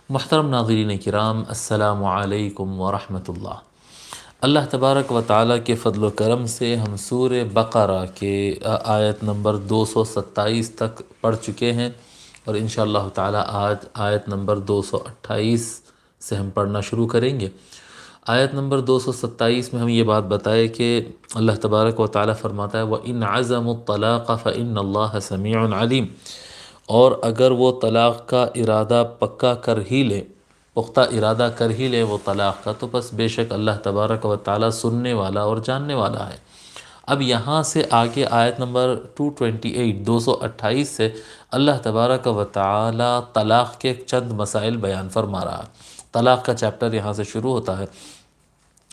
محترم ناظرین کرام، السلام علیکم ورحمۃ اللہ۔ اللہ تبارک و تعالیٰ کے فضل و کرم سے ہم سورہ بقرہ کے آیت نمبر 227 تک پڑھ چکے ہیں، اور انشاءاللہ تعالیٰ آج آیت نمبر 228 سے ہم پڑھنا شروع کریں گے۔ آیت نمبر 227 میں ہم یہ بات بتائے کہ اللہ تبارک و تعالیٰ فرماتا ہے وَإِنْ عَزَمُوا الطَّلَاقَ فَإِنَّ اللَّهَ سَمِيعٌ عَلِيمٌ، اور اگر وہ طلاق کا ارادہ پکا کر ہی لے، پختہ ارادہ کر ہی لے وہ طلاق کا، تو بس بے شک اللہ تبارک و تعالیٰ سننے والا اور جاننے والا ہے۔ اب یہاں سے آگے آیت نمبر 228 سے اللہ تبارک و تعالیٰ طلاق کے چند مسائل بیان فرما رہا ہے۔ طلاق کا چیپٹر یہاں سے شروع ہوتا ہے۔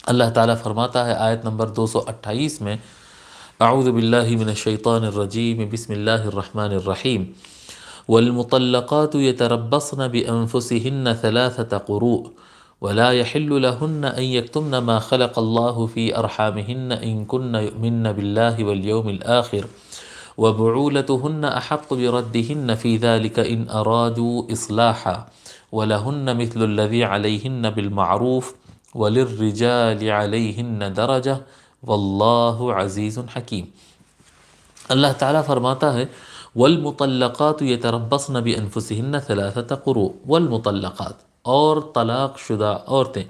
اللہ تعالیٰ فرماتا ہے آیت نمبر 228 میں، اعوذ باللہ من الشیطان الرجیم، بسم اللہ الرحمن الرحیم، والمطلقات يتربصن بأنفسهن 3 قروء ولا يحل لهن أن يكتمن ما خلق الله في أرحامهن إن كن يؤمن بالله واليوم الآخر وبعولتهن أحق بردهن في ذلك إن أرادوا إصلاحا ولهن مثل الذي عليهن بالمعروف وللرجال عليهن درجة والله عزيز حكيم۔ اللہ تعالیٰ فرماتا ہے والمطلقات يتربصن بأنفسهن 3 قروء، والمطلقات اور طلاق شدہ عورتیں،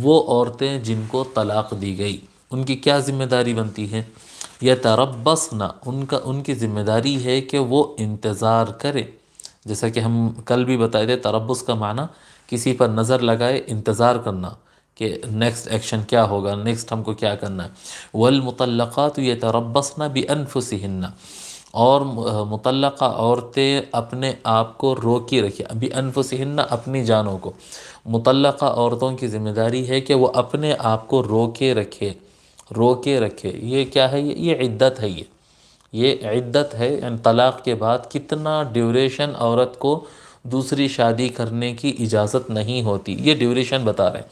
وہ عورتیں جن کو طلاق دی گئی، ان کی کیا ذمہ داری بنتی ہے؟ یتربصن، ان کی ذمہ داری ہے کہ وہ انتظار کرے، جیسا کہ ہم کل بھی بتائے تھے، تربص کا معنی کسی پر نظر لگائے، انتظار کرنا کہ نیکسٹ ایکشن کیا ہوگا، نیکسٹ ہم کو کیا کرنا ہے۔ والمطلقات یتربصن بانفسہن، اور مطلقہ عورتیں اپنے آپ کو روکی رکھے، بانفسہن اپنی جانوں کو۔ مطلقہ عورتوں کی ذمہ داری ہے کہ وہ اپنے آپ کو روکے رکھے، روکے رکھے۔ یہ کیا ہے؟ یہ عدت ہے، یہ عدت ہے، یعنی طلاق کے بعد کتنا ڈیوریشن عورت کو دوسری شادی کرنے کی اجازت نہیں ہوتی، یہ ڈیوریشن بتا رہے ہیں۔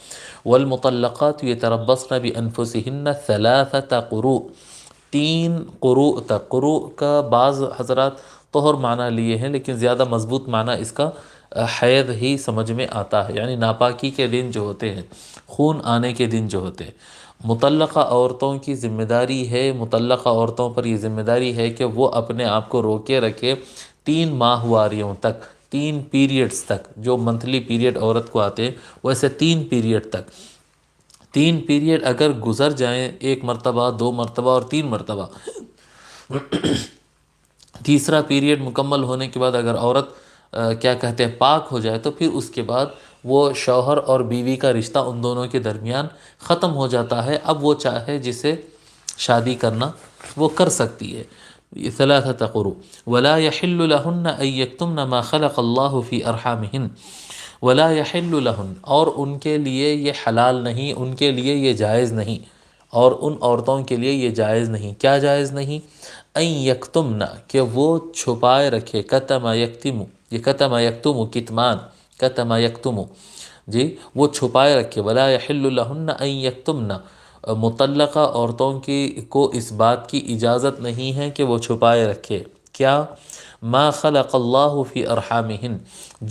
والمطلقات یتربصن بانفسہن 3 قروء، 3 قروء تک۔ قروء کا بعض حضرات طہر معنی لیے ہیں، لیکن زیادہ مضبوط معنی اس کا حیض ہی سمجھ میں آتا ہے، یعنی ناپاکی کے دن جو ہوتے ہیں، خون آنے کے دن جو ہوتے ہیں۔ مطلقہ عورتوں کی ذمہ داری ہے، مطلقہ عورتوں پر یہ ذمہ داری ہے کہ وہ اپنے آپ کو روکے رکھے 3 ماہواریوں تک، 3 پیریڈز تک، جو منتھلی پیریڈ عورت کو آتے ہیں ویسے 3 پیریڈ تک۔ 3 پیریڈ اگر گزر جائیں، 1 مرتبہ، 2 مرتبہ اور 3 مرتبہ، تیسرا پیریڈ مکمل ہونے کے بعد اگر عورت کیا کہتے ہیں پاک ہو جائے، تو پھر اس کے بعد وہ شوہر اور بیوی کا رشتہ ان دونوں کے درمیان ختم ہو جاتا ہے۔ اب وہ چاہے جسے شادی کرنا وہ کر سکتی ہے۔ 3 قروء ولا يحل لهن ان يكتمن ما خلق الله في ارحامهن، ولا يحل لهن، اور ان کے لیے یہ حلال نہیں، ان کے لیے یہ جائز نہیں، اور ان عورتوں کے لیے یہ جائز نہیں۔ کیا جائز نہیں؟ ان یکتمن، کہ وہ چھپائے رکھے، کتم یکتم، یہ کتم یکتم کتمان، کتم یکتم، جی وہ چھپائے رکھے۔ ولا یحل لہن ان یکتمن، مطلقہ عورتوں کی کو اس بات کی اجازت نہیں ہے کہ وہ چھپائے رکھے کیا؟ ما خلق اللہ فی ارحامہن،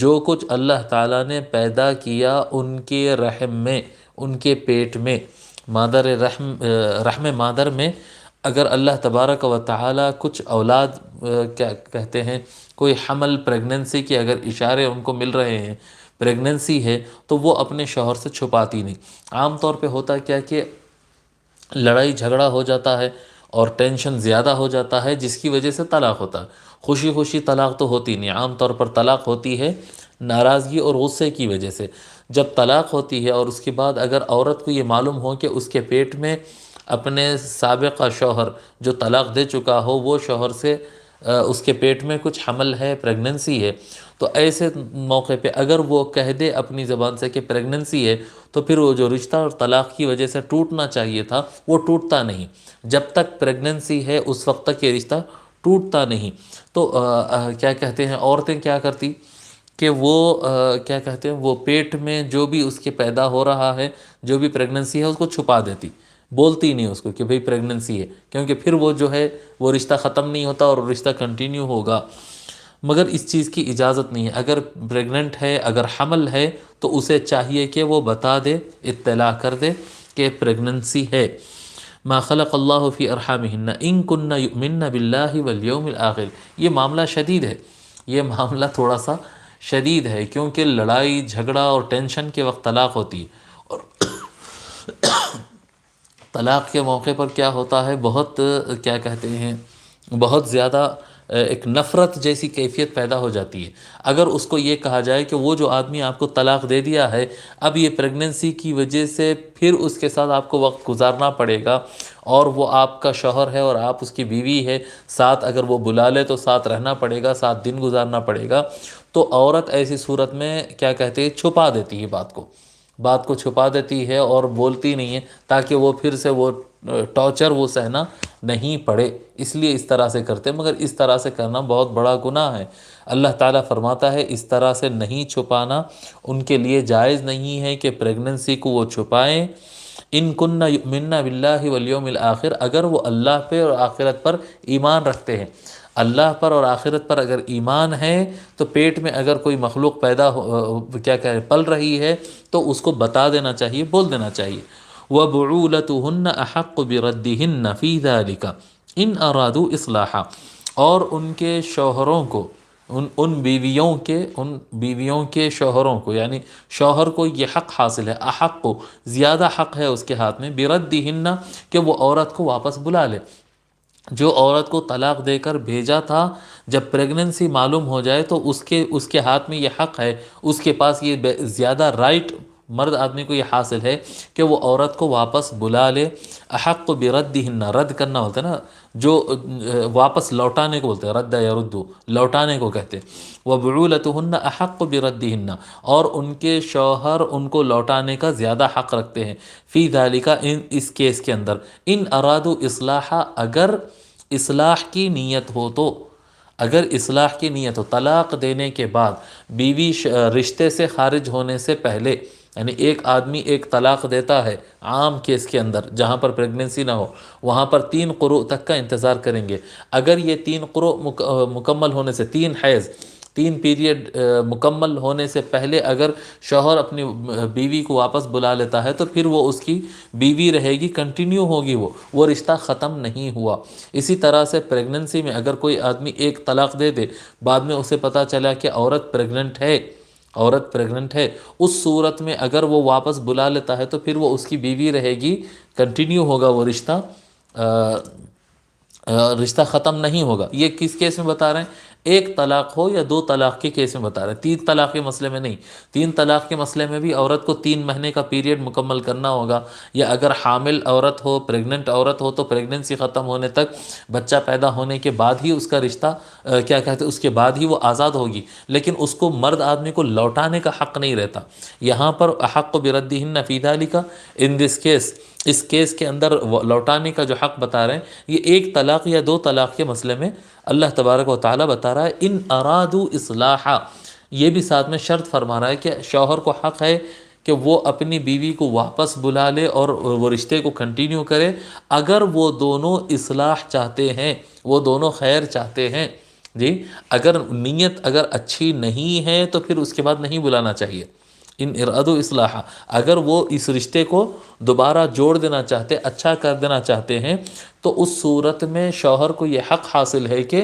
جو کچھ اللہ تعالیٰ نے پیدا کیا ان کے رحم میں، ان کے پیٹ میں، مادر رحم مادر میں۔ اگر اللہ تبارک و تعالیٰ کچھ اولاد کیا کہتے ہیں، کوئی حمل، پریگننسی کے اگر اشارے ان کو مل رہے ہیں، پریگننسی ہے، تو وہ اپنے شوہر سے چھپاتی نہیں۔ عام طور پہ ہوتا کیا کہ لڑائی جھگڑا ہو جاتا ہے اور ٹینشن زیادہ ہو جاتا ہے، جس کی وجہ سے طلاق ہوتا ہے۔ خوشی خوشی طلاق تو ہوتی نہیں، عام طور پر طلاق ہوتی ہے ناراضگی اور غصے کی وجہ سے۔ جب طلاق ہوتی ہے اور اس کے بعد اگر عورت کو یہ معلوم ہو کہ اس کے پیٹ میں اپنے سابقہ شوہر جو طلاق دے چکا ہو، وہ شوہر سے اس کے پیٹ میں کچھ حمل ہے، پریگننسی ہے، تو ایسے موقع پہ اگر وہ کہہ دے اپنی زبان سے کہ پریگننسی ہے، تو پھر وہ جو رشتہ اور طلاق کی وجہ سے ٹوٹنا چاہیے تھا وہ ٹوٹتا نہیں۔ جب تک پریگننسی ہے اس وقت تک یہ رشتہ ٹوٹتا نہیں۔ تو کیا کہتے ہیں عورتیں کیا کرتی کہ وہ کیا کہتے ہیں وہ پیٹ میں جو بھی اس کے پیدا ہو رہا ہے، جو بھی پریگننسی ہے، اس کو چھپا دیتی، بولتی نہیں اس کو کہ بھئی پریگننسی ہے، کیونکہ پھر وہ جو ہے وہ رشتہ ختم نہیں ہوتا اور رشتہ کنٹینیو ہوگا۔ مگر اس چیز کی اجازت نہیں ہے۔ اگر پریگننٹ ہے، اگر حمل ہے، تو اسے چاہیے کہ وہ بتا دے، اطلاع کر دے کہ پریگننسی ہے۔ ما خلق اللہ فی ارحامہن ان کن یؤمن باللہ والیوم الآخر۔ یہ معاملہ شدید ہے، یہ معاملہ تھوڑا سا شدید ہے، کیونکہ لڑائی جھگڑا اور ٹینشن کے وقت طلاق ہوتی ہے، اور طلاق کے موقع پر کیا ہوتا ہے، بہت کیا کہتے ہیں، بہت زیادہ ایک نفرت جیسی کیفیت پیدا ہو جاتی ہے۔ اگر اس کو یہ کہا جائے کہ وہ جو آدمی آپ کو طلاق دے دیا ہے، اب یہ پریگننسی کی وجہ سے پھر اس کے ساتھ آپ کو وقت گزارنا پڑے گا، اور وہ آپ کا شوہر ہے اور آپ اس کی بیوی ہے، ساتھ اگر وہ بلا لے تو ساتھ رہنا پڑے گا، ساتھ دن گزارنا پڑے گا، تو عورت ایسی صورت میں کیا کہتے ہیں، چھپا دیتی ہے بات کو چھپا دیتی ہے اور بولتی نہیں ہے، تاکہ وہ پھر سے وہ ٹارچر وہ سہنا نہیں پڑے، اس لیے اس طرح سے کرتے۔ مگر اس طرح سے کرنا بہت بڑا گناہ ہے۔ اللہ تعالیٰ فرماتا ہے اس طرح سے نہیں چھپانا، ان کے لیے جائز نہیں ہے کہ پریگننسی کو وہ چھپائیں۔ ان کن یؤمن باللہ والیوم الآخر، اگر وہ اللہ پہ اور آخرت پر ایمان رکھتے ہیں، اللہ پر اور آخرت پر اگر ایمان ہے، تو پیٹ میں اگر کوئی مخلوق پیدا پل رہی ہے تو اس کو بتا دینا چاہیے، بول دینا چاہیے۔ وَبُعُولَتُهُنَّ أَحَقُّ بِرَدِّهِنَّ فِي ذَلِكَ إِنْ أَرَادُوا إِصْلَاحًا، اور ان کے شوہروں کو، ان بیویوں کے شوہروں کو، یعنی شوہر کو یہ حق حاصل ہے، احق کو زیادہ حق ہے اس کے ہاتھ میں، بِرَدِّهِنَّ، کہ وہ عورت کو واپس بلا لے۔ جو عورت کو طلاق دے کر بھیجا تھا، جب پریگننسی معلوم ہو جائے تو اس کے ہاتھ میں یہ حق ہے، اس کے پاس یہ زیادہ رائٹ، مرد آدمی کو یہ حاصل ہے کہ وہ عورت کو واپس بلا لے۔ احق بردہن، رد کرنا ہوتا ہے نا، جو واپس لوٹانے کو بولتے ہیں، رد یردو، لوٹانے کو کہتے ہیں۔ وَبُعُولَتُهُنَّ أَحَقُّ بِرَدِّهِنَّ، اور ان کے شوہر ان کو لوٹانے کا زیادہ حق رکھتے ہیں، فی ذَلِكَ، اس کیس کے اندر، ان ارادو اصلاحا، اگر اصلاح کی نیت ہو تو، اگر اصلاح کی نیت ہو، طلاق دینے کے بعد بیوی رشتے سے خارج ہونے سے پہلے، یعنی ایک آدمی ایک طلاق دیتا ہے عام کیس کے اندر جہاں پر پریگننسی نہ ہو، وہاں پر 3 قروء تک کا انتظار کریں گے۔ اگر یہ 3 قروء مکمل ہونے سے، 3 حیض، 3 پیریڈ مکمل ہونے سے پہلے اگر شوہر اپنی بیوی کو واپس بلا لیتا ہے تو پھر وہ اس کی بیوی رہے گی، کنٹینیو ہوگی، وہ رشتہ ختم نہیں ہوا۔ اسی طرح سے پریگننسی میں اگر کوئی آدمی ایک طلاق دے دے، بعد میں اسے پتہ چلا کہ عورت پریگننٹ ہے، اس صورت میں اگر وہ واپس بلا لیتا ہے تو پھر وہ اس کی بیوی رہے گی، کنٹینیو ہوگا وہ رشتہ ختم نہیں ہوگا۔ یہ کس کیس میں بتا رہے ہیں؟ ایک طلاق ہو یا 2 طلاق کے کیس میں بتا رہے ہیں، 3 طلاق کے مسئلے میں نہیں۔ 3 طلاق کے مسئلے میں بھی عورت کو 3 مہینے کا پیریڈ مکمل کرنا ہوگا، یا اگر حامل عورت ہو، پریگننٹ عورت ہو، تو پریگننسی ختم ہونے تک، بچہ پیدا ہونے کے بعد ہی اس کا رشتہ اس کے بعد ہی وہ آزاد ہوگی، لیکن اس کو مرد آدمی کو لوٹانے کا حق نہیں رہتا۔ یہاں پر احق بردہن فی ذالک، ان دس کیس، اس کیس کے اندر لوٹانے کا جو حق بتا رہے ہیں، یہ ایک طلاق یا 2 طلاق کے مسئلے میں اللہ تبارک و تعالیٰ بتا رہا ہے ان ارادو اصلاحا۔ یہ بھی ساتھ میں شرط فرما رہا ہے کہ شوہر کو حق ہے کہ وہ اپنی بیوی کو واپس بلا لے اور وہ رشتے کو کنٹینیو کرے، اگر وہ دونوں اصلاح چاہتے ہیں، وہ دونوں خیر چاہتے ہیں۔ جی، اگر نیت اگر اچھی نہیں ہے تو پھر اس کے بعد نہیں بلانا چاہیے۔ ان ارادو اصلاحا، اگر وہ اس رشتے کو دوبارہ جوڑ دینا چاہتے، اچھا کر دینا چاہتے ہیں، تو اس صورت میں شوہر کو یہ حق حاصل ہے کہ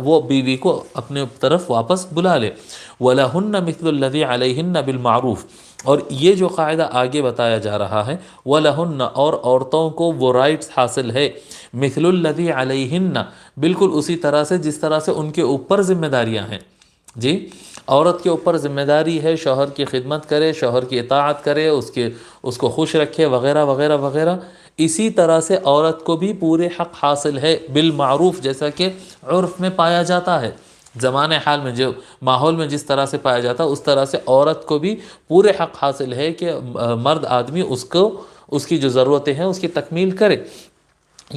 وہ بیوی کو اپنے طرف واپس بلا لے۔ وَلَهُنَّ مِثْلُ الَّذِي عَلَيْهِنَّ بِالْمَعْرُوفِ، اور یہ جو قاعدہ آگے بتایا جا رہا ہے، وَلَهُنَّ، اور عورتوں کو وہ رائٹس حاصل ہے، مِثْلُ الَّذِي عَلَيْهِنَّ، بالکل اسی طرح سے جس طرح سے ان کے اوپر ذمہ داریاں ہیں۔ جی، عورت کے اوپر ذمہ داری ہے شوہر کی خدمت کرے، شوہر کی اطاعت کرے، اس کو خوش رکھے، وغیرہ وغیرہ وغیرہ۔ اسی طرح سے عورت کو بھی پورے حق حاصل ہے بالمعروف، جیسا کہ عرف میں پایا جاتا ہے، زمانے حال میں جو ماحول میں جس طرح سے پایا جاتا ہے، اس طرح سے عورت کو بھی پورے حق حاصل ہے کہ مرد آدمی اس کی جو ضرورتیں ہیں اس کی تکمیل کرے۔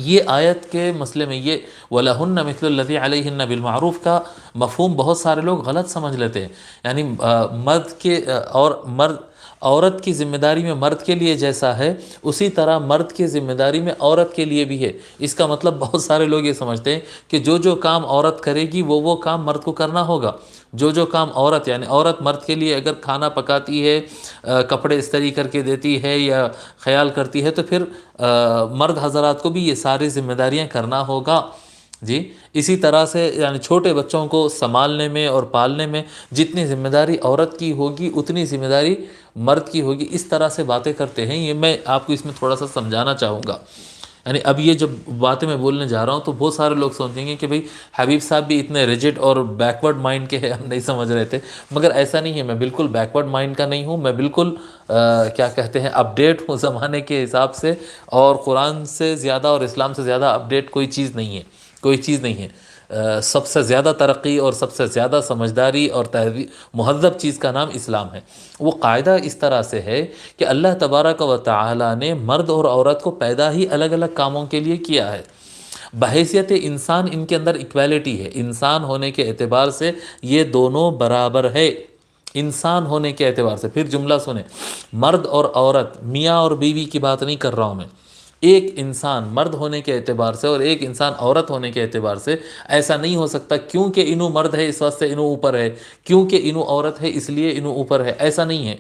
یہ آیت کے مسئلے میں یہ وَلَهُنَّ مِثْلُ الَّذِي عَلَيْهِنَّ بِالْمَعْرُوف کا مفہوم بہت سارے لوگ غلط سمجھ لیتے ہیں، یعنی عورت کی ذمہ داری میں مرد کے لیے جیسا ہے اسی طرح مرد کی ذمہ داری میں عورت کے لیے بھی ہے۔ اس کا مطلب بہت سارے لوگ یہ سمجھتے ہیں کہ جو کام عورت کرے گی وہ کام مرد کو کرنا ہوگا۔ جو کام عورت، یعنی عورت مرد کے لیے اگر کھانا پکاتی ہے، کپڑے استری کر کے دیتی ہے یا خیال کرتی ہے، تو پھر مرد حضرات کو بھی یہ ساری ذمہ داریاں کرنا ہوگا۔ جی اسی طرح سے یعنی چھوٹے بچوں کو سنبھالنے میں اور پالنے میں جتنی ذمہ داری عورت کی ہوگی اتنی ذمہ داری مرد کی ہوگی۔ اس طرح سے باتیں کرتے ہیں، یہ میں آپ کو اس میں تھوڑا سا سمجھانا چاہوں گا۔ یعنی اب یہ جب باتیں میں بولنے جا رہا ہوں تو بہت سارے لوگ سوچیں گے کہ بھئی حبیب صاحب بھی اتنے ریجڈ اور بیکورڈ مائنڈ کے ہیں، ہم نہیں سمجھ رہے تھے، مگر ایسا نہیں ہے۔ میں بالکل بیکورڈ مائنڈ کا نہیں ہوں، میں بالکل کیا کہتے ہیں اپڈیٹ ہوں زمانے کے حساب سے، اور قرآن سے زیادہ اور اسلام سے زیادہ اپڈیٹ کوئی چیز نہیں ہے، کوئی چیز نہیں ہے۔ سب سے زیادہ ترقی اور سب سے زیادہ سمجھداری اور مہذب چیز کا نام اسلام ہے۔ وہ قاعدہ اس طرح سے ہے کہ اللہ تبارک و تعالی نے مرد اور عورت کو پیدا ہی الگ الگ کاموں کے لیے کیا ہے۔ بحیثیت انسان ان کے اندر ایکویلٹی ہے، انسان ہونے کے اعتبار سے یہ دونوں برابر ہے، انسان ہونے کے اعتبار سے۔ پھر جملہ سنیں، مرد اور عورت، میاں اور بیوی کی بات نہیں کر رہا ہوں میں، ایک انسان مرد ہونے کے اعتبار سے اور ایک انسان عورت ہونے کے اعتبار سے ایسا نہیں ہو سکتا کیونکہ انہوں مرد ہے اس واسطے انہوں اوپر ہے، کیونکہ انہوں عورت ہے اس لیے انہوں اوپر ہے، ایسا نہیں ہے۔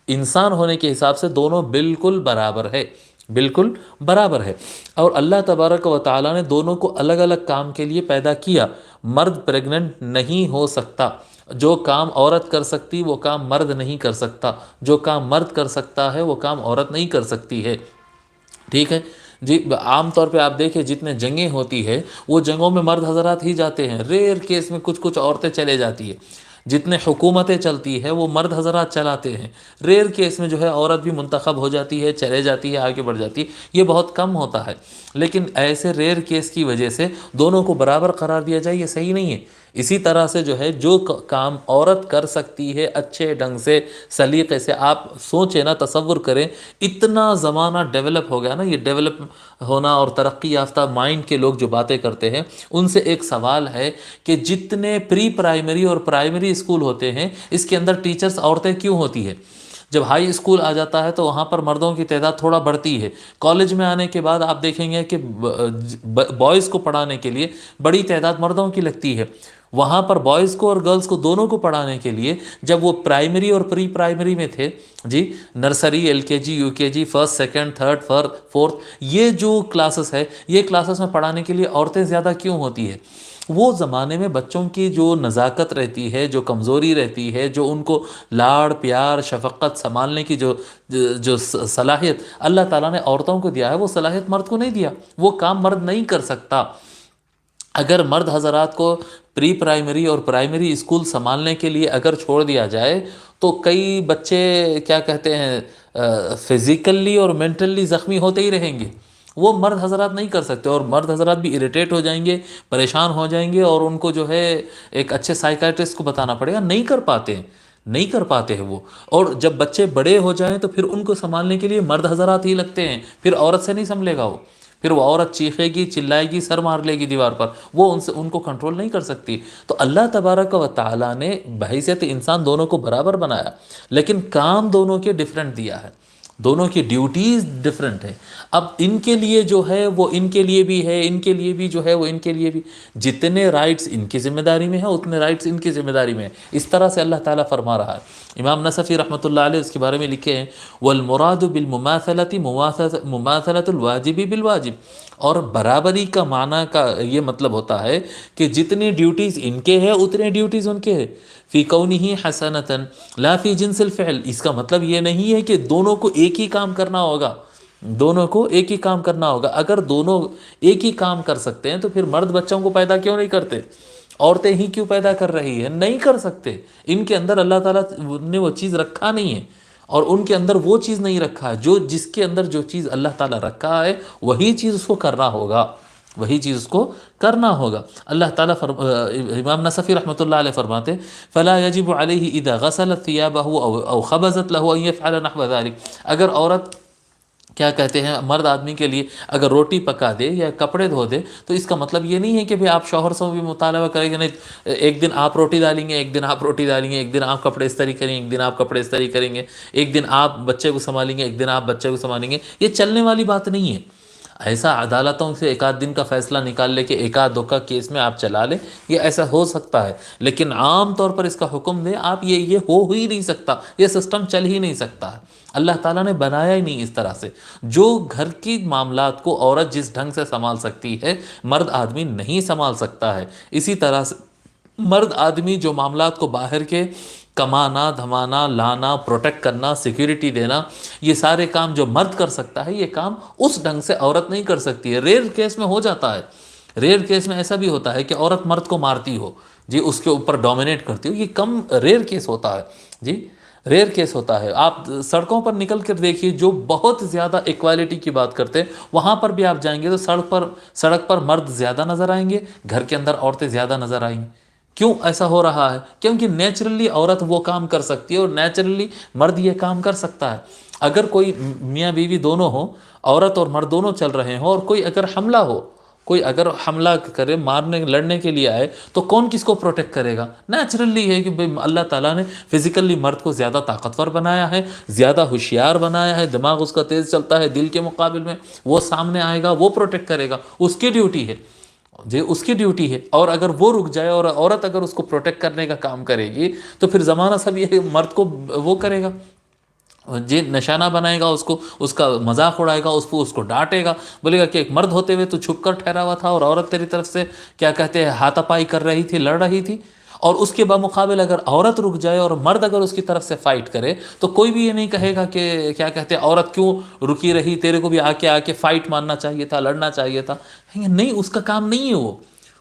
انسان ہونے کے حساب سے دونوں بالکل برابر ہے، بالکل برابر ہے۔ اور اللہ تبارک و تعالیٰ نے دونوں کو الگ الگ کام کے لیے پیدا کیا۔ مرد پریگننٹ نہیں ہو سکتا، جو کام عورت کر سکتی وہ کام مرد نہیں کر سکتا، جو کام مرد کر سکتا ہے وہ کام عورت نہیں کر سکتی ہے، ٹھیک ہے جی۔ عام طور پہ آپ دیکھیں جتنے جنگیں ہوتی ہے وہ جنگوں میں مرد حضرات ہی جاتے ہیں، ریئر کیس میں کچھ عورتیں چلے جاتی ہیں۔ جتنے حکومتیں چلتی ہے وہ مرد حضرات چلاتے ہیں، ریئر کیس میں جو ہے عورت بھی منتخب ہو جاتی ہے، چلے جاتی ہے، آگے بڑھ جاتی ہے، یہ بہت کم ہوتا ہے۔ لیکن ایسے ریئر کیس کی وجہ سے دونوں کو برابر قرار دیا جائے یہ صحیح نہیں ہے۔ اسی طرح سے جو ہے جو کام عورت کر سکتی ہے اچھے ڈھنگ سے، سلیقے سے، آپ سوچیں نا، تصور کریں، اتنا زمانہ ڈیولپ ہو گیا نا، یہ ڈیولپ ہونا اور ترقی یافتہ مائنڈ کے لوگ جو باتیں کرتے ہیں ان سے ایک سوال ہے کہ جتنے پری پرائمری اور پرائمری اسکول ہوتے ہیں اس کے اندر ٹیچرز عورتیں کیوں ہوتی ہے؟ جب ہائی اسکول آ جاتا ہے تو وہاں پر مردوں کی تعداد تھوڑا بڑھتی ہے، کالج میں آنے کے بعد آپ دیکھیں گے کہ بوائز کو پڑھانے کے لیے بڑی تعداد مردوں کی لگتی ہے۔ وہاں پر بوائز کو اور گرلز کو دونوں کو پڑھانے کے لیے جب وہ پرائمری اور پری پرائمری میں تھے، جی نرسری، ایل کے جی، یو کے جی، فرسٹ، سیکنڈ، تھرڈ، فورتھ، یہ جو کلاسز ہے یہ کلاسز میں پڑھانے کے لیے عورتیں زیادہ کیوں ہوتی ہے؟ وہ زمانے میں بچوں کی جو نزاکت رہتی ہے، جو کمزوری رہتی ہے، جو ان کو لاڑ پیار شفقت سنبھالنے کی جو صلاحیت اللہ تعالیٰ نے عورتوں کو دیا ہے وہ صلاحیت مرد کو نہیں دیا، وہ کام مرد نہیں کر سکتا۔ اگر مرد حضرات کو پری پرائمری اور پرائمری اسکول سنبھالنے کے لیے اگر چھوڑ دیا جائے تو کئی بچے کیا کہتے ہیں فزیکلی اور مینٹلی زخمی ہوتے ہی رہیں گے، وہ مرد حضرات نہیں کر سکتے، اور مرد حضرات بھی اریٹیٹ ہو جائیں گے، پریشان ہو جائیں گے، اور ان کو جو ہے ایک اچھے سائیکائٹرسٹ کو بتانا پڑے گا، نہیں کر پاتے ہیں، نہیں کر پاتے ہیں وہ۔ اور جب بچے بڑے ہو جائیں تو پھر ان کو سنبھالنے کے لیے مرد حضرات ہی لگتے ہیں، پھر عورت سے نہیں سنبھلے گا وہ، پھر وہ عورت چیخے گی، چلائے گی، سر مار لے گی دیوار پر، وہ ان کو کنٹرول نہیں کر سکتی۔ تو اللہ تبارک و تعالیٰ نے بحیثیت انسان دونوں کو برابر بنایا، لیکن کام دونوں کے ڈیفرنٹ دیا ہے، دونوں کی ڈیوٹیز ڈیفرنٹ ہے۔ اب ان کے لیے جو ہے وہ ان کے لیے بھی ہے، ان کے لیے بھی جو ہے وہ ان کے لیے بھی، جتنے رائٹس ان کی ذمہ داری میں ہیں اتنے رائٹس ان کی ذمہ داری میں ہیں، اس طرح سے اللہ تعالیٰ فرما رہا ہے۔ امام نصفی رحمۃ اللہ علیہ اس کے بارے میں لکھے ہیں والمراد بالمماثلۃ مماثلۃ الواجب بالواجب، اور برابری کا معنی کا یہ مطلب ہوتا ہے کہ جتنی ڈیوٹیز ان کے ہیں اتنے ڈیوٹیز ان کے ہیں، فی کونہ حسنۃ لا فی جنس الفعل، اس کا مطلب یہ نہیں ہے کہ دونوں کو ایک ہی کام کرنا ہوگا، دونوں کو ایک ہی کام کرنا ہوگا۔ اگر دونوں ایک ہی کام کر سکتے ہیں تو پھر مرد بچوں کو پیدا کیوں نہیں کرتے؟ عورتیں ہی کیوں پیدا کر رہی ہیں؟ نہیں کر سکتے، ان کے اندر اللہ تعالیٰ نے وہ چیز رکھا نہیں ہے، اور ان کے اندر وہ چیز نہیں رکھا ہے، جس کے اندر جو چیز اللہ تعالیٰ رکھا ہے وہی چیز اس کو کرنا ہوگا، وہی چیز اس کو کرنا ہوگا۔ اللہ تعالیٰ امام نصفی رحمۃ اللہ علیہ فرماتے فلا يجب علیہ اذا غسلت ثیابہ او خبزت لہ ان یفعل نحو ذلک، اگر عورت کیا کہتے ہیں مرد آدمی کے لیے اگر روٹی پکا دے یا کپڑے دھو دے تو اس کا مطلب یہ نہیں ہے کہ آپ شوہر سے بھی مطالبہ کریں گے نہیں ایک دن آپ روٹی ڈالیں گے، ایک دن آپ روٹی ڈالیں گے، ایک دن آپ کپڑے استری کریں گے، ایک دن آپ کپڑے استری کریں گے، ایک دن آپ بچے کو سنبھالیں گے، ایک دن آپ بچے کو سنبھالیں گے. یہ چلنے والی بات نہیں ہے. ایسا عدالتوں سے ایک آدھ دن کا فیصلہ نکال لے کہ ایک آدھ دو کا کیس میں آپ چلا لیں، یہ ایسا ہو سکتا ہے، لیکن عام طور پر اس کا حکم دے آپ یہ ہو ہی نہیں سکتا، یہ سسٹم چل ہی نہیں سکتا ہے. اللہ تعالیٰ نے بنایا ہی نہیں اس طرح سے. جو گھر کی معاملات کو عورت جس ڈھنگ سے سنبھال سکتی ہے مرد آدمی نہیں سنبھال سکتا ہے. اسی طرح سے مرد آدمی جو معاملات کو باہر کے کمانا دھمانا لانا پروٹیکٹ کرنا سیکیورٹی دینا یہ سارے کام جو مرد کر سکتا ہے یہ کام اس ڈھنگ سے عورت نہیں کر سکتی ہے. ریئر کیس میں ہو جاتا ہے، ریئر کیس میں ایسا بھی ہوتا ہے کہ عورت مرد کو مارتی ہو جی، اس کے اوپر ڈومینیٹ کرتی ہو، یہ کم ریئر کیس ہوتا ہے جی، ریئر کیس ہوتا ہے. آپ سڑکوں پر نکل کر دیکھیے جو بہت زیادہ ایکوالٹی کی بات کرتے ہیں وہاں پر بھی آپ جائیں گے تو سڑک پر مرد زیادہ نظر آئیں گے، گھر کے اندر عورتیں زیادہ نظر آئیں گی. کیوں ایسا ہو رہا ہے؟ کیونکہ نیچرلی عورت وہ کام کر سکتی ہے اور نیچرلی مرد یہ کام کر سکتا ہے. اگر کوئی میاں بیوی دونوں ہوں، عورت اور مرد دونوں چل رہے ہوں، اور کوئی اگر حملہ ہو، کوئی اگر حملہ کرے مارنے لڑنے کے لیے آئے تو کون کس کو پروٹیکٹ کرے گا؟ نیچرلی ہے کہ اللہ تعالیٰ نے فزیکلی مرد کو زیادہ طاقتور بنایا ہے، زیادہ ہوشیار بنایا ہے، دماغ اس کا تیز چلتا ہے دل کے مقابل میں، وہ سامنے آئے گا وہ پروٹیکٹ کرے گا، اس کی ڈیوٹی ہے جی، اس کی ڈیوٹی ہے. اور اگر وہ رک جائے اور عورت اگر اس کو پروٹیکٹ کرنے کا کام کرے گی تو پھر زمانہ سب یہ مرد کو وہ کرے گا جی، نشانہ بنائے گا، اس کو اس کا مذاق اڑائے گا، اس کو ڈانٹے گا، بولے گا کہ ایک مرد ہوتے ہوئے تو چھپ کر ٹھہرا ہوا تھا اور عورت تیری طرف سے کیا کہتے ہیں ہاتھا پائی کر رہی تھی، لڑ رہی تھی. اور اس کے بمقابل اگر عورت رک جائے اور مرد اگر اس کی طرف سے فائٹ کرے تو کوئی بھی یہ نہیں کہے گا کہ کیا کہتے ہیں عورت کیوں رکی رہی، تیرے کو بھی آ کے فائٹ مارنا چاہیے تھا، لڑنا چاہیے تھا. نہیں، اس کا کام نہیں ہے، وہ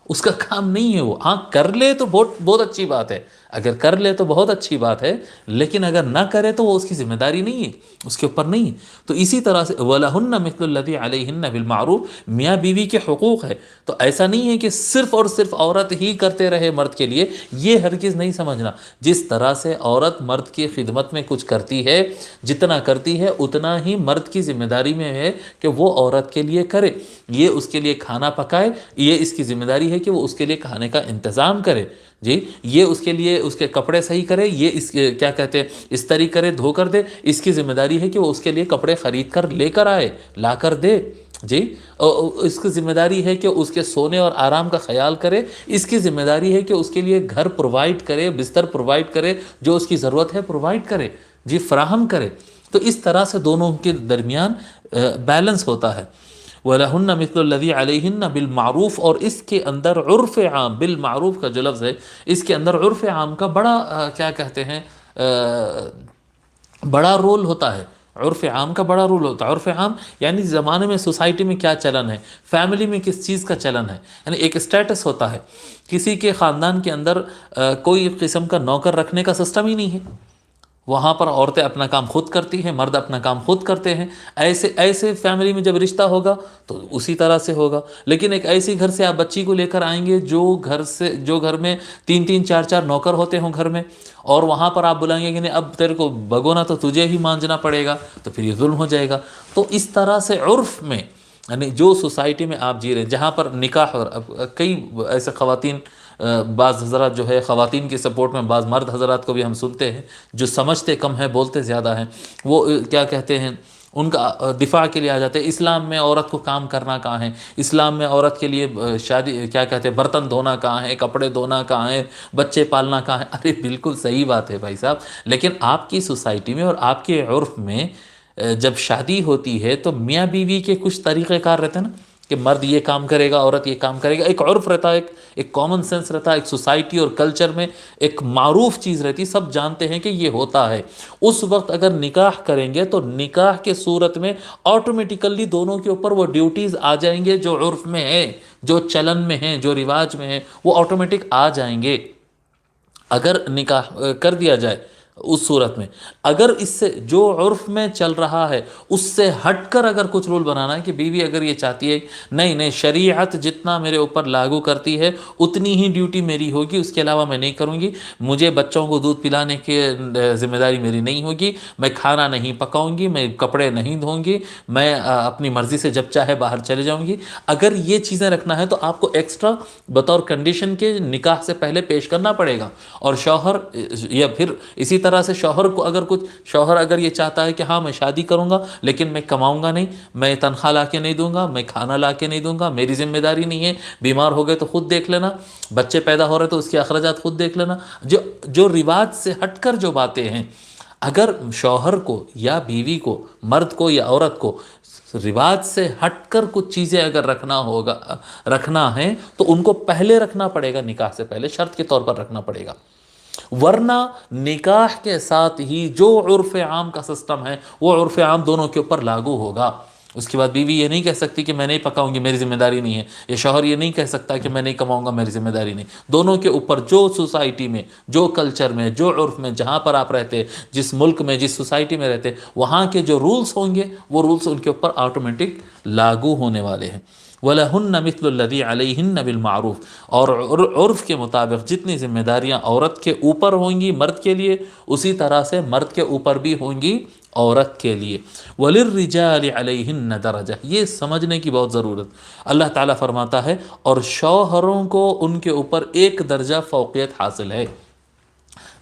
اس کا کام نہیں ہے. وہ ہاں کر لے تو بہت بہت اچھی بات ہے، اگر کر لے تو بہت اچھی بات ہے، لیکن اگر نہ کرے تو وہ اس کی ذمہ داری نہیں ہے، اس کے اوپر نہیں ہے. تو اسی طرح سے وَلَهُنَّ مِثْلُ الَّذِي عَلَيْهِنَّ بِالْمَعْرُوفِ، میاں بیوی کے حقوق ہے. تو ایسا نہیں ہے کہ صرف اور صرف عورت ہی کرتے رہے مرد کے لیے، یہ ہرگز نہیں سمجھنا. جس طرح سے عورت مرد کی خدمت میں کچھ کرتی ہے، جتنا کرتی ہے اتنا ہی مرد کی ذمہ داری میں ہے کہ وہ عورت کے لیے کرے. یہ اس کے لیے کھانا پکائے، یہ اس کی ذمہ داری ہے کہ وہ اس کے لیے کھانے کا انتظام کرے جی. یہ اس کے لیے اس کے کپڑے صحیح کرے، یہ اس کیا کہتے ہیں استری کرے، دھو کر دے. اس کی ذمہ داری ہے کہ وہ اس کے لیے کپڑے خرید کر لے کر آئے، لا کر دے جی. اس کی ذمہ داری ہے کہ اس کے سونے اور آرام کا خیال کرے. اس کی ذمہ داری ہے کہ اس کے لیے گھر پرووائڈ کرے، بستر پرووائڈ کرے، جو اس کی ضرورت ہے پرووائڈ کرے جی، فراہم کرے. تو اس طرح سے دونوں کے درمیان بیلنس ہوتا ہے. وَلَهُنَّ مِثْلُ الَّذِي عَلَيْهِنَّ بِالْمَعْرُوفِ، اور اس کے اندر عرف عام، بالمعروف کا جو لفظ ہے اس کے اندر عرف عام کا بڑا کیا کہتے ہیں بڑا رول ہوتا ہے. عرف عام کا بڑا رول ہوتا ہے. عرف عام یعنی زمانے میں سوسائٹی میں کیا چلن ہے، فیملی میں کس چیز کا چلن ہے. یعنی ایک اسٹیٹس ہوتا ہے، کسی کے خاندان کے اندر کوئی قسم کا نوکر رکھنے کا سسٹم ہی نہیں ہے. وہاں پر عورتیں اپنا کام خود کرتی ہیں، مرد اپنا کام خود کرتے ہیں. ایسے فیملی میں جب رشتہ ہوگا تو اسی طرح سے ہوگا. لیکن ایک ایسی گھر سے آپ بچی کو لے کر آئیں گے جو گھر میں 3 4 نوکر ہوتے ہوں گھر میں، اور وہاں پر آپ بلائیں گے کہ نہیں اب تیرے کو بھگونا تو تجھے ہی مانجنا پڑے گا، تو پھر یہ ظلم ہو جائے گا. تو اس طرح سے عرف میں یعنی جو سوسائٹی میں آپ جی رہے ہیں، جہاں پر نکاح، کئی ایسے خواتین، بعض حضرات جو ہے خواتین کی سپورٹ میں، بعض مرد حضرات کو بھی ہم سنتے ہیں جو سمجھتے کم ہیں بولتے زیادہ ہیں، وہ کیا کہتے ہیں ان کا دفاع کے لیے آ جاتے ہیں. اسلام میں عورت کو کام کرنا کہاں ہے، اسلام میں عورت کے لیے شادی کیا کہتے ہیں برتن دھونا کہاں ہے، کپڑے دھونا کہاں ہے، بچے پالنا کہاں ہے. ارے بالکل صحیح بات ہے بھائی صاحب، لیکن آپ کی سوسائٹی میں اور آپ کے عرف میں جب شادی ہوتی ہے تو میاں بیوی کے کچھ طریقہ کار رہتے ہیں نا، کہ مرد یہ کام کرے گا، عورت یہ کام کرے گا. ایک عرف رہتا ہے، ایک کامن سینس رہتا ہے، ایک سوسائٹی اور کلچر میں ایک معروف چیز رہتی، سب جانتے ہیں کہ یہ ہوتا ہے. اس وقت اگر نکاح کریں گے تو نکاح کے صورت میں آٹومیٹیکلی دونوں کے اوپر وہ ڈیوٹیز آ جائیں گے جو عرف میں ہیں، جو چلن میں ہیں، جو رواج میں ہیں، وہ آٹومیٹک آ جائیں گے. اگر نکاح کر دیا جائے اس صورت میں اگر اس سے جو عرف میں چل رہا ہے اس سے ہٹ کر اگر کچھ رول بنانا ہے کہ بیوی اگر یہ چاہتی ہے نہیں نہیں شریعت جتنا میرے اوپر لاگو کرتی ہے اتنی ہی ڈیوٹی میری ہوگی، اس کے علاوہ میں نہیں کروں گی، مجھے بچوں کو دودھ پلانے کی ذمہ داری میری نہیں ہوگی، میں کھانا نہیں پکاؤں گی، میں کپڑے نہیں دھوؤں گی، میں اپنی مرضی سے جب چاہے باہر چلے جاؤں گی، اگر یہ چیزیں رکھنا ہے تو آپ کو ایکسٹرا بطور کنڈیشن کے نکاح سے پہلے پیش کرنا پڑے گا۔ اور شوہر یا پھر اسی طرح سے شوہر کو اگر کچھ شوہر اگر یہ چاہتا ہے کہ ہاں میں شادی کروں گا لیکن میں کماؤں گا نہیں، میں تنخواہ لا کے نہیں دوں گا، میں کھانا لا کے نہیں دوں گا، میری ذمہ داری نہیں ہے، بیمار ہو گئے تو خود دیکھ لینا، بچے پیدا ہو رہے تو اس کے اخراجات خود دیکھ لینا، جو رواج سے ہٹ کر جو باتیں ہیں، اگر شوہر کو یا بیوی کو، مرد کو یا عورت کو رواج سے ہٹ کر کچھ چیزیں اگر رکھنا ہے تو ان کو پہلے رکھنا پڑے گا، نکاح سے پہلے شرط کے طور پر رکھنا پڑے گا، ورنہ نکاح کے ساتھ ہی جو عرف عام کا سسٹم ہے وہ عرف عام دونوں کے اوپر لاگو ہوگا۔ اس کے بعد بیوی یہ نہیں کہہ سکتی کہ میں نہیں پکاؤں گی، میری ذمہ داری نہیں ہے، یا شوہر یہ نہیں کہہ سکتا کہ میں نہیں کماؤں گا، میری ذمہ داری نہیں، دونوں کے اوپر جو سوسائٹی میں، جو کلچر میں، جو عرف میں، جہاں پر آپ رہتے، جس ملک میں، جس سوسائٹی میں رہتے، وہاں کے جو رولز ہوں گے وہ رولز ان کے اوپر آٹومیٹک لاگو ہونے والے ہیں۔ وَلَهُنَّ مِثْلُ الَّذِي عَلَيْهِنَّ بِالْمَعْرُوفِ، اور عرف کے مطابق جتنی ذمہ داریاں عورت کے اوپر ہوں گی مرد کے لیے، اسی طرح سے مرد کے اوپر بھی ہوں گی عورت کے لیے۔ وَلِلرِّجَالِ عَلَيْهِنَّ دَرَجَةٌ، یہ سمجھنے کی بہت ضرورت۔ اللہ تعالیٰ فرماتا ہے اور شوہروں کو ان کے اوپر ایک درجہ فوقیت حاصل ہے۔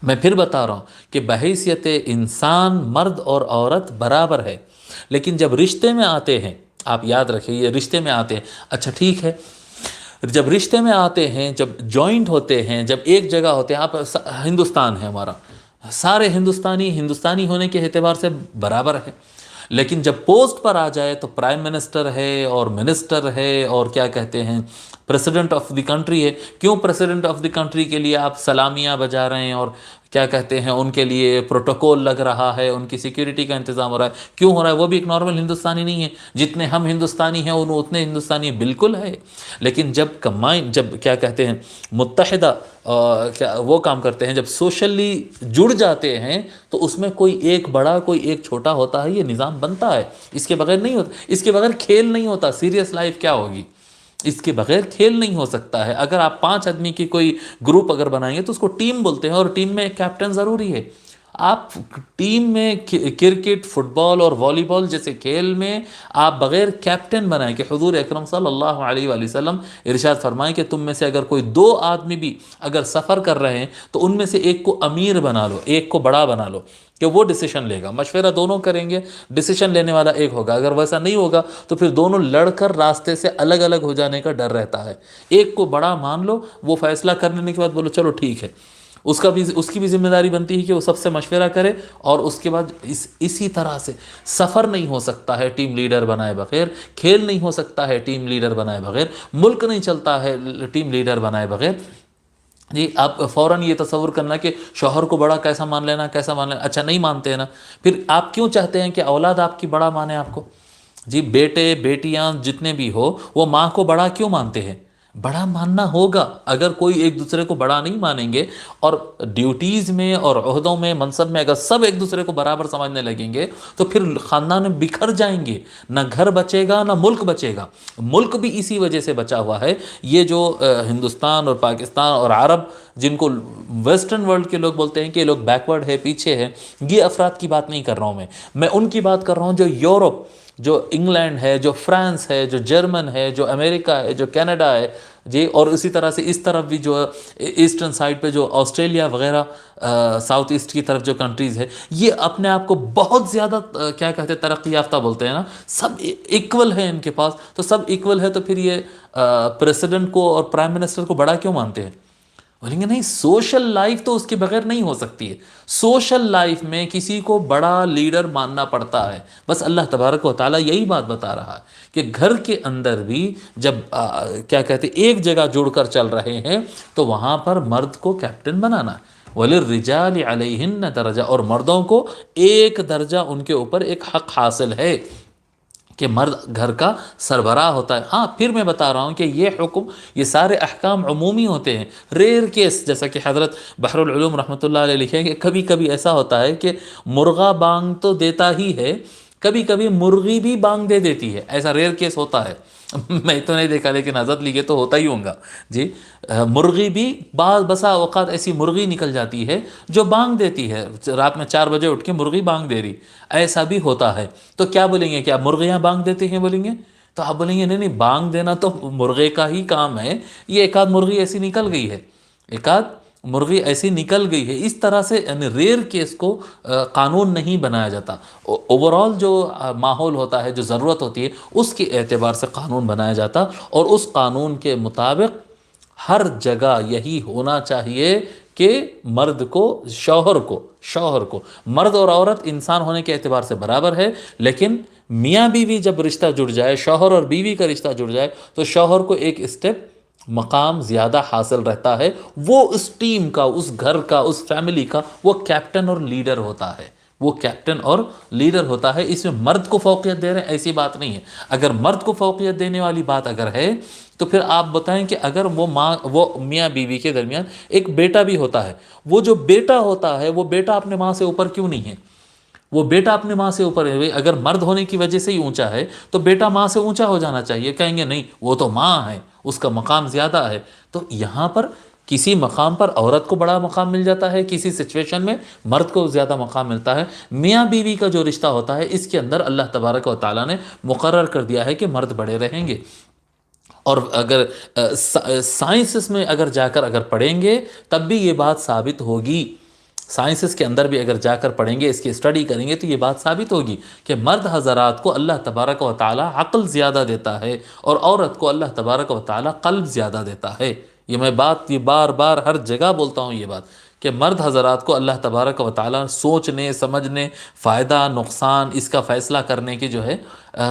میں پھر بتا رہا ہوں کہ بحیثیت انسان مرد اور عورت برابر ہے، لیکن جب رشتے میں آتے ہیں، آپ یاد رکھیں یہ رشتے میں آتے ہیں، اچھا ٹھیک ہے، جب رشتے میں آتے ہیں، جب جوائنٹ ہوتے ہیں، جب ایک جگہ ہوتے ہیں، آپ ہندوستان ہے ہمارا، سارے ہندوستانی ہونے کے اعتبار سے برابر ہے، لیکن جب پوسٹ پر آ جائے تو پرائم منسٹر ہے اور منسٹر ہے اور کیا کہتے ہیں پریزیڈنٹ آف دی کنٹری ہے۔ کیوں پریزیڈنٹ آف دی کنٹری کے لیے آپ سلامیاں بجا رہے ہیں اور کیا کہتے ہیں ان کے لیے پروٹوکول لگ رہا ہے، ان کی سیکیورٹی کا انتظام ہو رہا ہے، کیوں ہو رہا ہے؟ وہ بھی ایک نارمل ہندوستانی نہیں ہے، جتنے ہم ہندوستانی ہیں ان اتنے ہندوستانی بالکل ہے، لیکن جب کیا کہتے ہیں متحدہ وہ کام کرتے ہیں، جب سوشلی جڑ جاتے ہیں تو اس میں کوئی ایک بڑا کوئی ایک چھوٹا ہوتا ہے، یہ نظام بنتا ہے، اس کے بغیر نہیں ہوتا، اس کے بغیر کھیل نہیں ہوتا، سیریس لائف کیا ہوگی؟ اس کے بغیر کھیل نہیں ہو سکتا ہے۔ اگر آپ 5 آدمی کی کوئی گروپ اگر بنائیں گے تو اس کو ٹیم بولتے ہیں، اور ٹیم میں ایک کیپٹن ضروری ہے۔ آپ ٹیم میں کرکٹ، فٹ بال اور والی بال جیسے کھیل میں آپ بغیر کیپٹن بنائیں کہ حضور اکرم صلی اللہ علیہ وآلہ وسلم ارشاد فرمائیں کہ تم میں سے اگر کوئی 2 آدمی بھی اگر سفر کر رہے ہیں تو ان میں سے ایک کو امیر بنا لو، ایک کو بڑا بنا لو کہ وہ ڈیسیشن لے گا، مشورہ دونوں کریں گے، ڈیسیشن لینے والا ایک ہوگا۔ اگر ویسا نہیں ہوگا تو پھر دونوں لڑ کر راستے سے الگ الگ ہو جانے کا ڈر رہتا ہے۔ ایک کو بڑا مان لو، وہ فیصلہ کر لینے کے بعد بولو چلو ٹھیک ہے، اس کی بھی ذمہ داری بنتی ہے کہ وہ سب سے مشورہ کرے، اور اس کے بعد اسی طرح سے سفر نہیں ہو سکتا ہے ٹیم لیڈر بنائے بغیر، کھیل نہیں ہو سکتا ہے ٹیم لیڈر بنائے بغیر، ملک نہیں چلتا ہے ٹیم لیڈر بنائے بغیر۔ جی آپ فوراً یہ تصور کرنا کہ شوہر کو بڑا کیسا مان لینا، اچھا نہیں مانتے ہیں نا، پھر آپ کیوں چاہتے ہیں کہ اولاد آپ کی بڑا مانے آپ کو؟ جی بیٹے بیٹیاں جتنے بھی ہو وہ ماں کو بڑا کیوں مانتے ہیں؟ بڑا ماننا ہوگا، اگر کوئی ایک دوسرے کو بڑا نہیں مانیں گے اور ڈیوٹیز میں اور عہدوں میں، منصب میں اگر سب ایک دوسرے کو برابر سمجھنے لگیں گے تو پھر خاندان بکھر جائیں گے، نہ گھر بچے گا نہ ملک بچے گا۔ ملک بھی اسی وجہ سے بچا ہوا ہے۔ یہ جو ہندوستان اور پاکستان اور عرب جن کو ویسٹرن ورلڈ کے لوگ بولتے ہیں کہ یہ لوگ بیکورڈ ہے، پیچھے ہے، یہ افراد کی بات نہیں کر رہا ہوں میں ان کی بات کر رہا ہوں جو یورپ، جو انگلینڈ ہے، جو فرانس ہے، جو جرمن ہے، جو امریکہ ہے، جو کینیڈا ہے، جی، اور اسی طرح سے اس طرف بھی جو ایسٹرن سائڈ پہ جو آسٹریلیا وغیرہ ساؤتھ ایسٹ کی طرف جو کنٹریز ہے، یہ اپنے آپ کو بہت زیادہ کیا کہتے ہیں ترقی یافتہ بولتے ہیں نا، سب ایکول ہے ان کے پاس، تو سب ایکول ہے تو پھر یہ پریزیڈنٹ کو اور پرائم منسٹر کو بڑا کیوں مانتے ہیں؟ بولیں گے نہیں، سوشل لائف تو اس کے بغیر نہیں ہو سکتی ہے، سوشل لائف میں کسی کو بڑا لیڈر ماننا پڑتا ہے۔ بس اللہ تبارک و تعالیٰ یہی بات بتا رہا ہے کہ گھر کے اندر بھی جب کیا کہتے ہیں ایک جگہ جڑ کر چل رہے ہیں تو وہاں پر مرد کو کیپٹن بنانا ہے۔ وَلِلرِّجَالِ عَلَيْهِنَّ دَرَجَةٌ، اور مردوں کو ایک درجہ ان کے اوپر ایک حق حاصل ہے۔ کہ مرد گھر کا سربراہ ہوتا ہے۔ ہاں پھر میں بتا رہا ہوں کہ یہ حکم، یہ سارے احکام عمومی ہوتے ہیں، ریئر کیس جیسا کہ حضرت بحر العلوم رحمۃ اللہ علیہ لکھیں کہ کبھی کبھی ایسا ہوتا ہے کہ مرغا بانگ تو دیتا ہی ہے، کبھی کبھی مرغی بھی بانگ دے دیتی ہے، ایسا ریئر کیس ہوتا ہے۔ میں تو نہیں دیکھا لیکن حضرت لکھے تو ہوتا ہی ہوگا جی۔ مرغی بھی بعض بسا اوقات ایسی مرغی نکل جاتی ہے جو بانگ دیتی ہے، رات میں 4 بجے اٹھ کے مرغی بانگ دے رہی، ایسا بھی ہوتا ہے۔ تو کیا بولیں گے، کیا مرغیاں بانگ دیتے ہیں بولیں گے؟ تو آپ بولیں گے نہیں نہیں، بانگ دینا تو مرغے کا ہی کام ہے، یہ ایک آدھ مرغی ایسی نکل گئی ہے، ایک آدھ مرغی ایسی نکل گئی ہے۔ اس طرح سے یعنی ریئر کیس کو قانون نہیں بنایا جاتا، اوورال جو ماحول ہوتا ہے، جو ضرورت ہوتی ہے، اس کے اعتبار سے قانون بنایا جاتا، اور اس قانون کے مطابق ہر جگہ یہی ہونا چاہیے کہ مرد کو شوہر کو مرد اور عورت انسان ہونے کے اعتبار سے برابر ہے، لیکن میاں بیوی جب رشتہ جڑ جائے، شوہر اور بیوی کا رشتہ جڑ جائے، تو شوہر کو ایک اسٹیپ مقام زیادہ حاصل رہتا ہے، وہ اس ٹیم کا، اس گھر کا، اس فیملی کا وہ کیپٹن اور لیڈر ہوتا ہے، وہ کیپٹن اور لیڈر ہوتا ہے۔ اس میں مرد کو فوقیت دے رہے ہیں ایسی بات نہیں ہے۔ اگر مرد کو فوقیت دینے والی بات اگر ہے تو پھر آپ بتائیں کہ اگر وہ میاں بیوی کے درمیان ایک بیٹا بھی ہوتا ہے، وہ جو بیٹا ہوتا ہے وہ بیٹا اپنے ماں سے اوپر کیوں نہیں ہے؟ وہ بیٹا اپنے ماں سے اوپر ہے، اگر مرد ہونے کی وجہ سے ہی اونچا ہے تو بیٹا ماں سے اونچا ہو جانا چاہیے۔ کہیں گے نہیں وہ تو ماں ہے، اس کا مقام زیادہ ہے۔ تو یہاں پر کسی مقام پر عورت کو بڑا مقام مل جاتا ہے، کسی سچویشن میں مرد کو زیادہ مقام ملتا ہے۔ میاں بیوی کا جو رشتہ ہوتا ہے اس کے اندر اللہ تبارک و تعالیٰ نے مقرر کر دیا ہے کہ مرد بڑے رہیں گے۔ اور اگر سائنسز میں اگر جا کر اگر پڑھیں گے تب بھی یہ بات ثابت ہوگی، سائنسز کے اندر بھی اگر جا کر پڑھیں گے، اس کی اسٹڈی کریں گے تو یہ بات ثابت ہوگی کہ مرد حضرات کو اللہ تبارک و تعالیٰ عقل زیادہ دیتا ہے، اور عورت کو اللہ تبارک و تعالیٰ قلب زیادہ دیتا ہے۔ یہ بار بار ہر جگہ بولتا ہوں یہ بات کہ مرد حضرات کو اللہ تبارک و تعالیٰ سوچنے سمجھنے، فائدہ نقصان اس کا فیصلہ کرنے کی جو ہے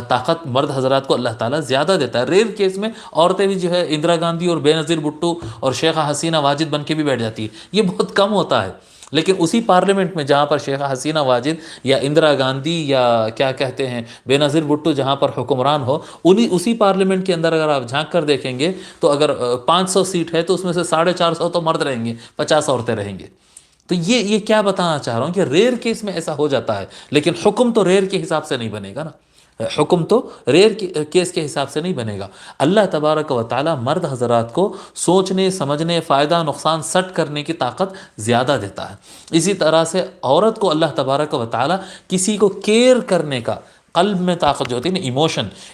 طاقت مرد حضرات کو اللہ تعالیٰ زیادہ دیتا ہے۔ ریئر کیس میں عورتیں بھی جو ہے اندرا گاندھی اور بے نظیر بھٹو اور شیخہ حسینہ واجد بن کے بھی بیٹھ جاتی ہے، یہ بہت کم ہوتا ہے۔ لیکن اسی پارلیمنٹ میں جہاں پر شیخہ حسینہ واجد یا اندرا گاندھی یا کیا کہتے ہیں بے نظیر بھٹو جہاں پر حکمران ہو، اسی پارلیمنٹ کے اندر اگر آپ جھانک کر دیکھیں گے تو اگر 500 سیٹ ہے تو اس میں سے 450 تو مرد رہیں گے، 50 عورتیں رہیں گے۔ تو یہ کیا بتانا چاہ رہا ہوں کہ ریئر کیس میں ایسا ہو جاتا ہے، لیکن حکم تو ریئر کے حساب سے نہیں بنے گا نا، حکم تو ریئر کیس کے حساب سے نہیں بنے گا۔ اللہ تبارک و تعالیٰ مرد حضرات کو سوچنے سمجھنے، فائدہ نقصان سٹ کرنے کی طاقت زیادہ دیتا ہے۔ اسی طرح سے عورت کو اللہ تبارک و تعالیٰ کسی کو کیئر کرنے کا، قلب میں طاقت جو ہوتی ہے نا،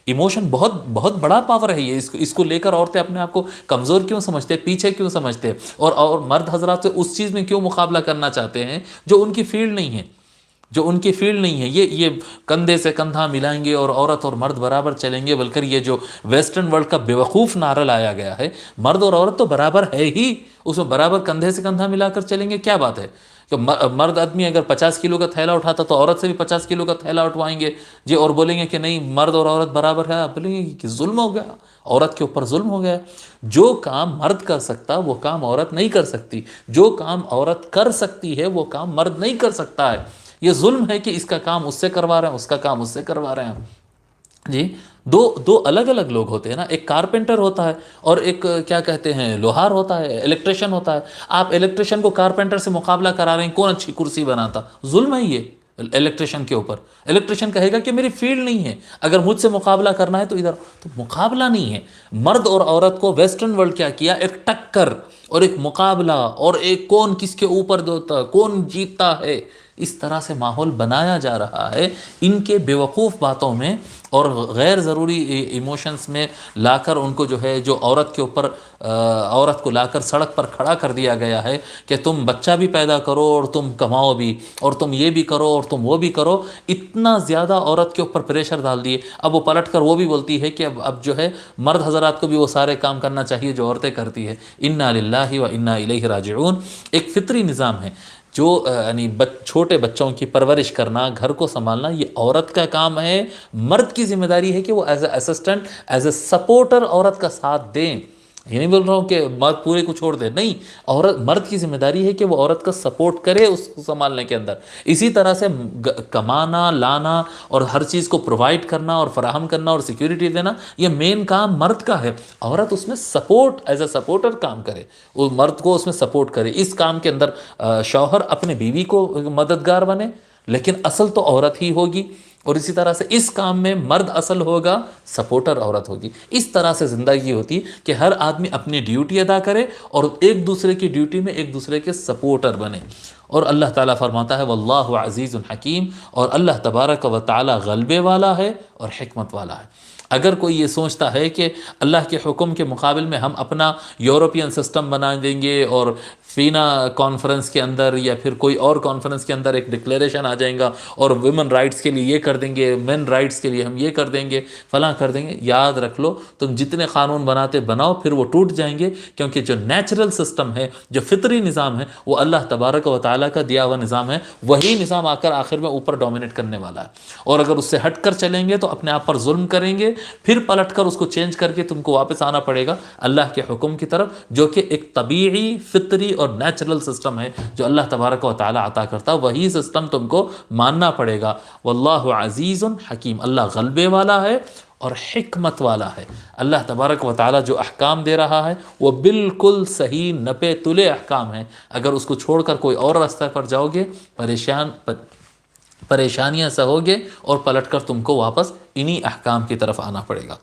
ایموشن بہت بہت بڑا پاور ہے یہ، اس کو لے کر عورتیں اپنے آپ کو کمزور کیوں سمجھتے، پیچھے کیوں سمجھتے، اور مرد حضرات سے اس چیز میں کیوں مقابلہ کرنا چاہتے ہیں جو ان کی فیلڈ نہیں ہے، یہ کندھے سے کندھا ملائیں گے اور عورت اور مرد برابر چلیں گے، بلکہ یہ جو ویسٹرن ورلڈ کا بیوقوف نعرہ لایا گیا ہے، مرد اور عورت تو برابر ہے ہی، اس میں برابر کندھے سے کندھا ملا کر چلیں گے، کیا بات ہے کہ مرد آدمی اگر 50 کلو کا تھیلا اٹھاتا تو عورت سے بھی 50 کلو کا تھیلا اٹھوائیں گے جی، اور بولیں گے کہ نہیں مرد اور عورت برابر ہے، آپ بولیں گے کہ ظلم ہو گیا، عورت کے اوپر ظلم ہو گیا۔ جو کام مرد کر سکتا وہ کام عورت نہیں کر سکتی، جو کام عورت کر سکتی ہے وہ کام مرد نہیں کر سکتا ہے۔ یہ ظلم ہے کہ اس کا کام اس سے کروا رہے ہیں، اس کا کام اس سے کروا رہے ہیں جی۔ دو الگ الگ لوگ ہوتے ہیں نا، ایک کارپینٹر ہوتا ہے اور ایک کیا کہتے ہیں لوہار ہوتا ہے، الیکٹریشین ہوتا ہے۔ آپ الیکٹریشین کو کارپینٹر سے مقابلہ کرا رہے ہیں، کون اچھی کرسی بناتا، ظلم ہے یہ الیکٹریشین کے اوپر۔ الیکٹریشین کہے گا کہ میری فیلڈ نہیں ہے، اگر مجھ سے مقابلہ کرنا ہے تو ادھر، تو مقابلہ نہیں ہے۔ مرد اور عورت کو ویسٹرن ورلڈ کیا کیا، ایک ٹکر اور ایک مقابلہ اور ایک کون کس کے اوپر دوتا، کون جیتتا ہے، اس طرح سے ماحول بنایا جا رہا ہے۔ ان کے بیوقوف باتوں میں اور غیر ضروری ایموشنز میں لا کر ان کو جو ہے، جو عورت کے اوپر عورت کو لا کر سڑک پر کھڑا کر دیا گیا ہے کہ تم بچہ بھی پیدا کرو اور تم کماؤ بھی، اور تم یہ بھی کرو اور تم وہ بھی کرو۔ اتنا زیادہ عورت کے اوپر پریشر ڈال دیے، اب وہ پلٹ کر وہ بھی بولتی ہے کہ اب جو ہے مرد حضرات کو بھی وہ سارے کام کرنا چاہیے جو عورتیں کرتی ہے۔ انا للہ و انا الیہ راجعون۔ ایک فطری نظام ہے جو یعنی چھوٹے بچوں کی پرورش کرنا، گھر کو سنبھالنا، یہ عورت کا کام ہے۔ مرد کی ذمہ داری ہے کہ وہ as a assistant, as a supporter عورت کا ساتھ دیں، یہ نہیں بول رہا ہوں کہ مرد پورے کو چھوڑ دے، نہیں، عورت، مرد کی ذمہ داری ہے کہ وہ عورت کا سپورٹ کرے اس کو سنبھالنے کے اندر. اسی طرح سے کمانا، لانا اور ہر چیز کو پرووائڈ کرنا اور فراہم کرنا اور سیکیورٹی دینا، یہ مین کام مرد کا ہے. عورت اس میں سپورٹ، ایز اے سپورٹر کام کرے، وہ مرد کو اس میں سپورٹ کرے. اس کام کے اندر شوہر اپنے بیوی کو مددگار بنے، لیکن اصل تو عورت ہی ہوگی. اور اسی طرح سے اس کام میں مرد اصل ہوگا، سپورٹر عورت ہوگی. اس طرح سے زندگی ہوتی کہ ہر آدمی اپنی ڈیوٹی ادا کرے اور ایک دوسرے کی ڈیوٹی میں ایک دوسرے کے سپورٹر بنے. اور اللہ تعالیٰ فرماتا ہے واللہ عزیز حکیم، اور اللہ تبارک و تعالیٰ غلبے والا ہے اور حکمت والا ہے. اگر کوئی یہ سوچتا ہے کہ اللہ کے حکم کے مقابل میں ہم اپنا یورپین سسٹم بنا دیں گے اور فینا کانفرنس کے اندر یا پھر کوئی اور کانفرنس کے اندر ایک ڈکلیریشن آ جائیں گا اور ویمن رائٹس کے لیے یہ کر دیں گے، مین رائٹس کے لیے ہم یہ کر دیں گے، فلاں کر دیں گے، یاد رکھ لو تم جتنے قانون بناتے بناؤ، پھر وہ ٹوٹ جائیں گے. کیونکہ جو نیچرل سسٹم ہے، جو فطری نظام ہے، وہ اللہ تبارک و تعالیٰ کا دیا ہوا نظام ہے. وہی نظام آ کر آخر میں اوپر ڈومینیٹ کرنے والا ہے. اور اگر اس سے ہٹ کر چلیں گے تو اپنے آپ پر ظلم کریں گے، پھر پلٹ کر اس کو چینج کر کے تم کو واپس آنا پڑے گا اللہ کے حکم کی طرف، جو کہ ایک طبیعی، فطری اور نیچرل سسٹم ہے جو اللہ تبارک و تعالیٰ عطا کرتا ہے. وہی سسٹم تم کو ماننا پڑے گا. واللہ عزیز حکیم، اللہ غلبے والا ہے اور حکمت والا ہے. اللہ تبارک و تعالیٰ جو احکام دے رہا ہے وہ بالکل صحیح نپے تلے احکام ہیں. اگر اس کو چھوڑ کر کوئی اور راستہ پر جاؤ گے، پریشانیاں سہو گے اور پلٹ کر تم کو واپس انہی احکام کی طرف آنا پڑے گا.